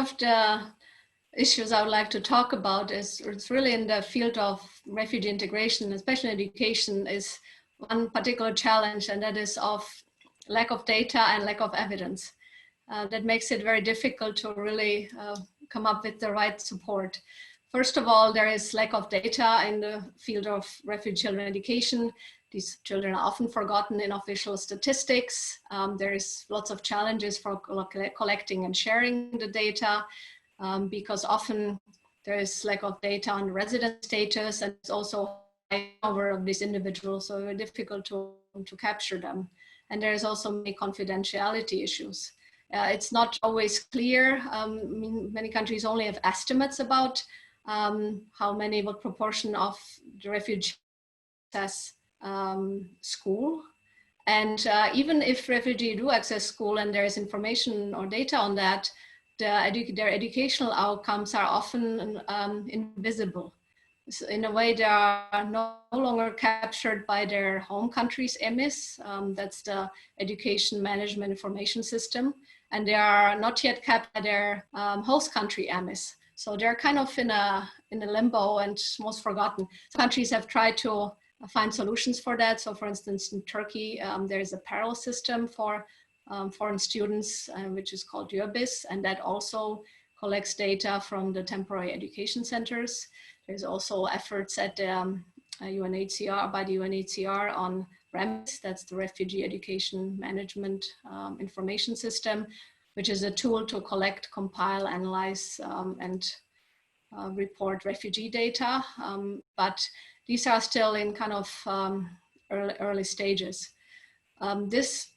of the issues I would like to talk about is it's really in the field of refugee integration, especially education, is one particular challenge, and that is of lack of data and lack of evidence. That makes it very difficult to really come up with the right support. First of all, there is lack of data in the field of refugee children education. These children are often forgotten in official statistics. There is lots of challenges for collecting and sharing the data because often there is lack of data on resident status, and it's also high number of these individuals, so very difficult to capture them. And there is also many confidentiality issues. It's not always clear. Many countries only have estimates about how many, what proportion of the refugees access school. And even if refugees do access school and there is information or data on that, their educational outcomes are often invisible. So in a way, they are no longer captured by their home country's EMIS, that's the Education Management Information System, and they are not yet captured by their host country EMIS. So they're kind of in a limbo and most forgotten. Countries have tried to find solutions for that. So for instance, in Turkey, there is a parallel system for foreign students, which is called UBIS, and that also collects data from the temporary education centers. There's also efforts at the UNHCR, by the UNHCR on REMIS, that's the Refugee Education Management Information System, which is a tool to collect, compile, analyze, and report refugee data. But these are still in kind of early stages. This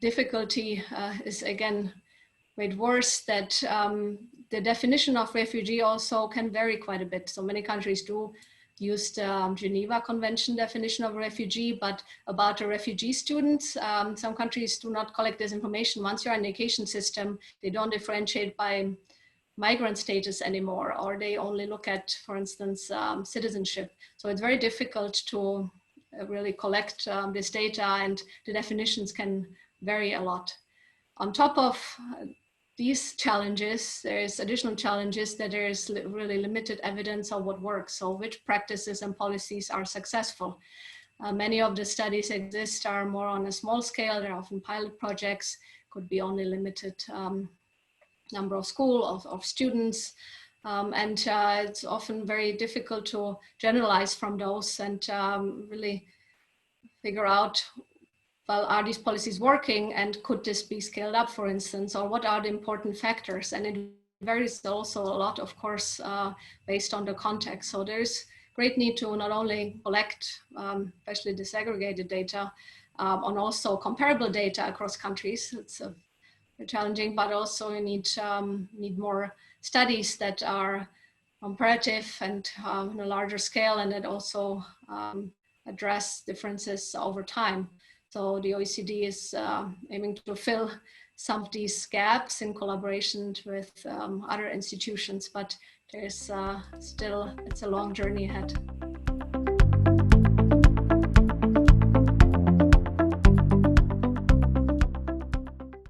difficulty is again made worse that the definition of refugee also can vary quite a bit. So many countries do use the Geneva Convention definition of refugee, but about a refugee student, some countries do not collect this information. Once you're in the education system, they don't differentiate by migrant status anymore, or they only look at, for instance, citizenship. So it's very difficult to really collect this data, and the definitions can vary a lot. On top of these challenges, there's additional challenges that there is really limited evidence of what works. So which practices and policies are successful? Many of the studies exist are more on a small scale. They're often pilot projects, could be only limited number of of students. And it's often very difficult to generalize from those and really figure out, well, are these policies working, and could this be scaled up, for instance, or what are the important factors? And it varies also a lot, of course, based on the context. So there's great need to not only collect, especially disaggregated data, and also comparable data across countries. It's challenging, but also you need more studies that are comparative and on a larger scale, and that also address differences over time. So the OECD is aiming to fill some of these gaps in collaboration with other institutions, but there's still, it's a long journey ahead.